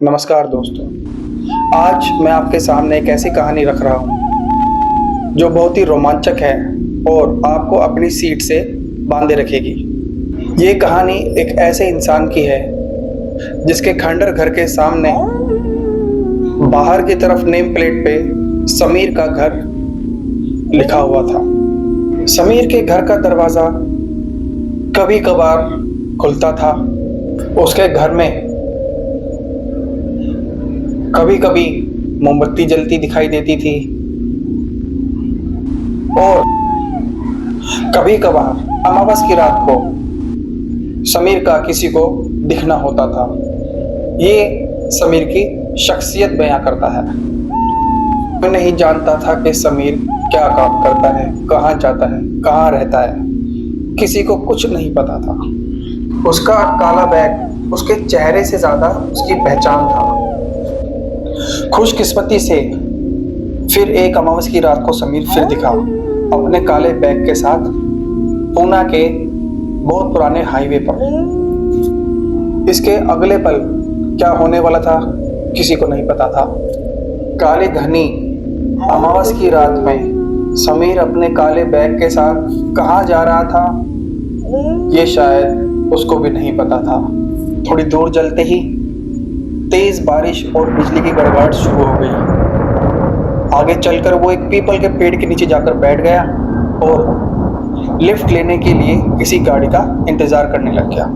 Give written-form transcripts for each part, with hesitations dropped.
नमस्कार दोस्तों। आज मैं आपके सामने एक ऐसी कहानी रख रहा हूँ जो बहुत ही रोमांचक है और आपको अपनी सीट से बांधे रखेगी। ये कहानी एक ऐसे इंसान की है जिसके खंडर घर के सामने बाहर की तरफ नेम प्लेट पे समीर का घर लिखा हुआ था। समीर के घर का दरवाज़ा कभी कभार खुलता था। उसके घर में कभी कभी मोमबत्ती जलती दिखाई देती थी और कभी कभार अमावस की रात को समीर का किसी को दिखना होता था। ये समीर की शख्सियत बयां करता है। मैं नहीं जानता था कि समीर क्या काम करता है, कहाँ जाता है, कहाँ रहता है, किसी को कुछ नहीं पता था। उसका काला बैग उसके चेहरे से ज्यादा उसकी पहचान था। खुशकिस्मती से फिर एक अमावस की रात को समीर फिर दिखा अपने काले बैग के साथ पूना के बहुत पुराने हाईवे पर। इसके अगले पल क्या होने वाला था किसी को नहीं पता था। काले घनी अमावस की रात में समीर अपने काले बैग के साथ कहाँ जा रहा था ये शायद उसको भी नहीं पता था। थोड़ी दूर चलते ही तेज बारिश और बिजली की गड़गड़ाहट शुरू हो गई। आगे चलकर वो एक पीपल के पेड़ के नीचे जाकर बैठ गया और लिफ्ट लेने के लिए किसी गाड़ी का इंतजार करने लग गया।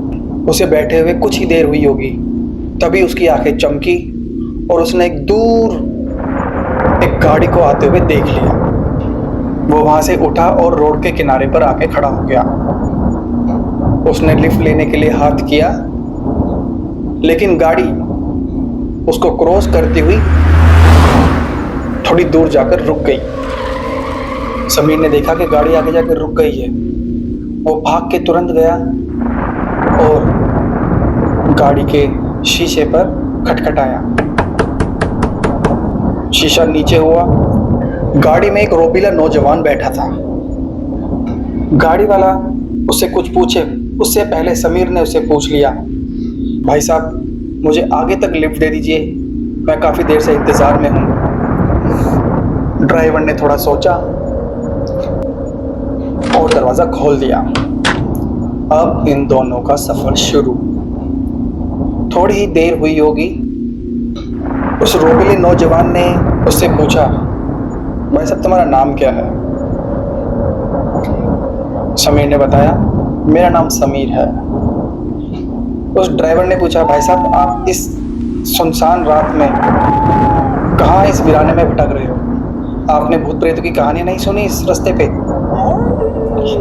उसे बैठे हुए कुछ ही देर हुई होगी, तभी उसकी आंखें चमकी और उसने एक गाड़ी को आते हुए देख लिया। वो वहां से उठा और रोड के किनारे पर आके खड़ा हो गया। उसने लिफ्ट लेने के लिए हाथ किया, लेकिन गाड़ी उसको क्रॉस करती हुई थोड़ी दूर जाकर रुक गई। समीर ने देखा कि गाड़ी आगे जाकर रुक गई है। वो भाग के तुरंत गया और गाड़ी के शीशे पर खटखटाया। शीशा नीचे हुआ। गाड़ी में एक रोबीला नौजवान बैठा था। गाड़ी वाला उससे कुछ पूछे उससे पहले समीर ने उससे पूछ लिया, भाई साहब मुझे आगे तक लिफ्ट दे दीजिए, मैं काफ़ी देर से इंतज़ार में हूँ। ड्राइवर ने थोड़ा सोचा और दरवाज़ा खोल दिया। अब इन दोनों का सफ़र शुरू। थोड़ी ही देर हुई होगी, उस रोबीले नौजवान ने उससे पूछा, भाई साहब तुम्हारा नाम क्या है? समीर ने बताया, मेरा नाम समीर है। उस ड्राइवर ने पूछा, भाई साहब आप इस सुनसान रात में कहाँ इस वीराने में भटक रहे हो? आपने भूत प्रेत की कहानी नहीं सुनी इस रास्ते पे?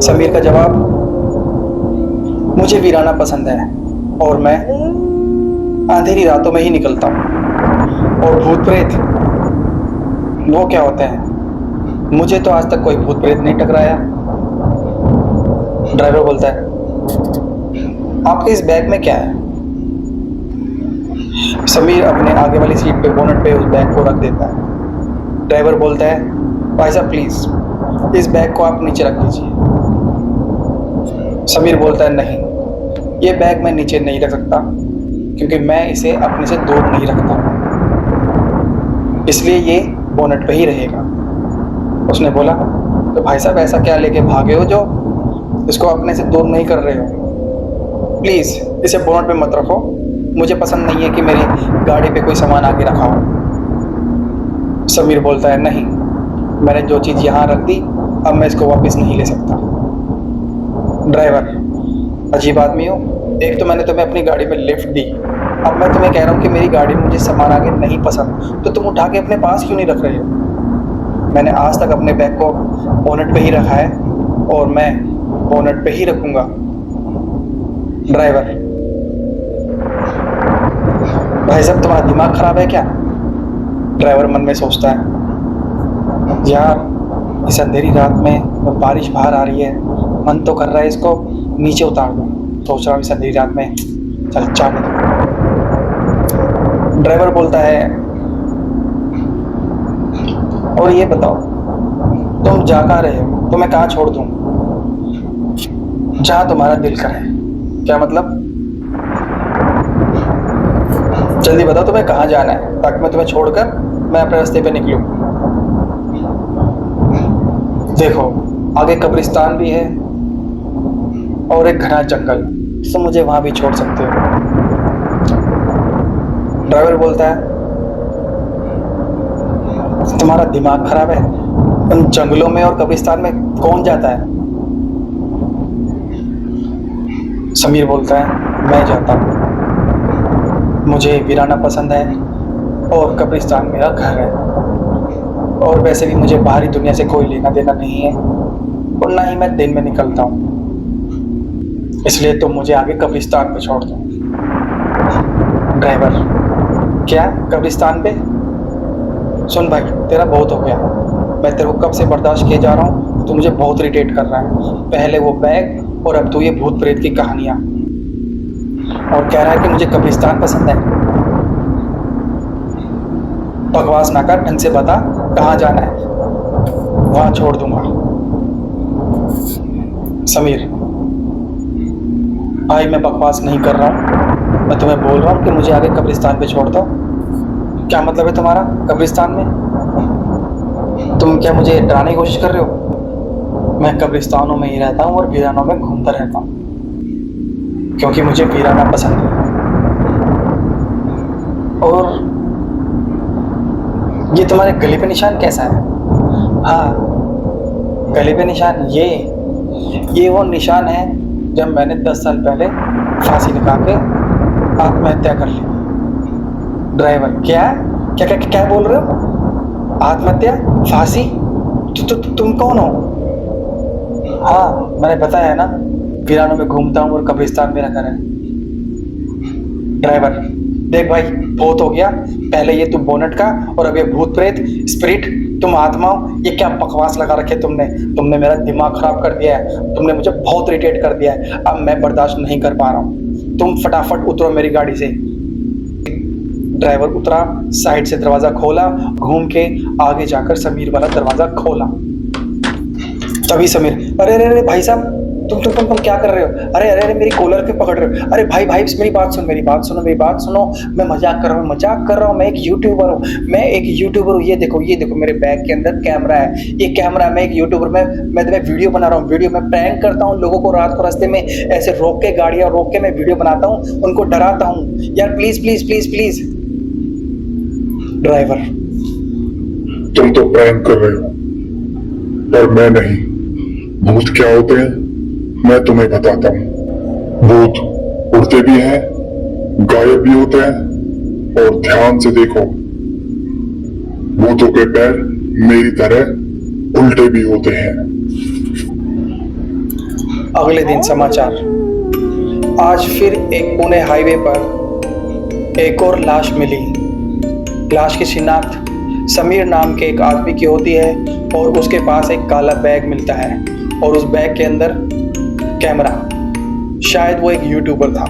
समीर का जवाब, मुझे वीराना पसंद है और मैं अंधेरी रातों में ही निकलता हूँ। और भूत प्रेत वो क्या होते हैं? मुझे तो आज तक कोई भूत प्रेत नहीं टकराया। ड्राइवर बोलता है, आपके इस बैग में क्या है? समीर अपने आगे वाली सीट पे बोनट पे उस बैग को रख देता है। ड्राइवर बोलता है, भाई साहब प्लीज इस बैग को आप नीचे रख दीजिए। समीर बोलता है, नहीं ये बैग मैं नीचे नहीं रख सकता क्योंकि मैं इसे अपने से दूर नहीं रखता, इसलिए ये बोनट पे ही रहेगा। उसने बोला, तो भाई साहब ऐसा क्या लेके भागे हो जो इसको अपने से दूर नहीं कर रहे हो? प्लीज़ इसे बोनट पे मत रखो, मुझे पसंद नहीं है कि मेरी गाड़ी पे कोई सामान आगे रखा हो। समीर बोलता है, नहीं मैंने जो चीज़ यहाँ रख दी अब मैं इसको वापस नहीं ले सकता। ड्राइवर, अजीब आदमी हो, एक तो मैंने तुम्हें अपनी गाड़ी में लिफ्ट दी, अब मैं तुम्हें कह रहा हूँ कि मेरी गाड़ी में मुझे सामान आगे नहीं पसंद, तो तुम उठा के अपने पास क्यों नहीं रख रहे हो? मैंने आज तक अपने बैग को बोनट पे ही रखा है और मैं बोनट पे ही रखूँगा। ड्राइवर, भाई साहब तुम्हारा दिमाग खराब है क्या? ड्राइवर मन में सोचता है, यार इस अंधेरी रात में बारिश बाहर आ रही है, मन तो कर रहा है इसको नीचे उतार दूं, सोच रहा हूँ इस अंधेरी रात में चल जाने दो। ड्राइवर बोलता है, और ये बताओ तुम जा कहाँ रहे हो, तो मैं कहाँ छोड़ दूं? जहाँ तुम्हारा दिल करे। क्या मतलब? जल्दी बताओ तुम्हें कहाँ जाना है, ताकि मैं तुम्हें छोड़कर मैं अपने रास्ते पे निकलूं। देखो, आगे कब्रिस्तान भी है और एक घना जंगल, तो मुझे वहां भी छोड़ सकते हो। ड्राइवर बोलता है, तुम्हारा दिमाग खराब है, उन जंगलों में और कब्रिस्तान में कौन जाता है? समीर बोलता है, मैं जाता हूँ, मुझे वीराना पसंद है और कब्रिस्तान मेरा घर है, और वैसे भी मुझे बाहरी दुनिया से कोई लेना देना नहीं है और ना ही मैं दिन में निकलता हूँ, इसलिए तुम मुझे आगे कब्रिस्तान पे छोड़ दो। ड्राइवर, क्या कब्रिस्तान पे? सुन भाई, तेरा बहुत हो गया, मैं तेरे को कब से बर्दाश्त किए जा रहा हूँ, तू मुझे बहुत इरिटेट कर रहा है। पहले वो बैग और अब तू ये भूत प्रेत की कहानियां, और कह रहा है कि मुझे कब्रिस्तान पसंद है। बकवास ना कर, ढंग से बता कहाँ जाना है, वहां छोड़ दूंगा। समीर भाई, मैं बकवास नहीं कर रहा हूँ, मैं तुम्हें बोल रहा हूँ कि मुझे आगे कब्रिस्तान पे छोड़ दो। क्या मतलब है तुम्हारा कब्रिस्तान में? तुम क्या मुझे डराने की कोशिश कर रहे हो? मैं कब्रिस्तानों में ही रहता हूँ और वीरानों में घूमता रहता हूँ, क्योंकि मुझे वीराना पसंद है। और ये तुम्हारे गले पे निशान कैसा है? हाँ, गले पे निशान ये वो निशान है जब मैंने 10 साल पहले फांसी लगा के आत्महत्या कर ली। ड्राइवर, क्या क्या क्या क्या बोल रहे हो? आत्महत्या? फांसी? तुम कौन हो? हाँ, मैंने बताया ना, वीरानों में घूमता हूँ और कब्रिस्तान मेरा घर है। ड्राइवर, देख भाई, बहुत हो गया, पहले ये तू बोनट का और अब ये भूत प्रेत स्पिरिट, तुम आत्मा हो, ये क्या बकवास लगा रखे तुमने मेरा दिमाग खराब कर दिया है, तुमने मुझे बहुत इरिटेट कर दिया है, अब मैं बर्दाश्त नहीं कर पा रहा हूँ। तुम फटाफट उतरो मेरी गाड़ी से। ड्राइवर उतरा, साइड से दरवाजा खोला, घूम के आगे जाकर समीर वाला दरवाजा खोला। तभी समीर, अरे अरे अरे भाई साहब, तुम क्या कर रहे हो? अरे अरे अरे, मेरी कॉलर पे पकड़ रहे हो? अरे भाई भाई, मेरी बात सुनो, मैं मजाक कर रहा हूँ, मैं एक यूट्यूबर हूँ, ये देखो मेरे बैग के अंदर कैमरा है, ये कैमरा, मैं एक यूट्यूबर, मैं तुम्हें वीडियो बना रहा हूँ, मैं प्रैंक करता हूँ लोगों को, रात को रास्ते में ऐसे रोक के गाड़ियां रोक के मैं वीडियो बनाता हूँ, उनको डराता हूँ। यार please please please please. Driver, तुम तो प्रैंक कर रहे हो, पर मैं नहीं। भूत क्या होते हैं मैं तुम्हें बताता हूँ। भूत उड़ते भी हैं, गायब भी होते हैं, और ध्यान से देखो, भूतों के पैर मेरी तरह उल्टे भी होते हैं। अगले दिन समाचार। आज फिर एक पुणे हाईवे पर एक और लाश मिली। लाश की शिनाख्त समीर नाम के एक आदमी की होती है और उसके पास एक काला बैग मिलता है और उस बैग के अंदर कैमरा। शायद वो एक यूट्यूबर था।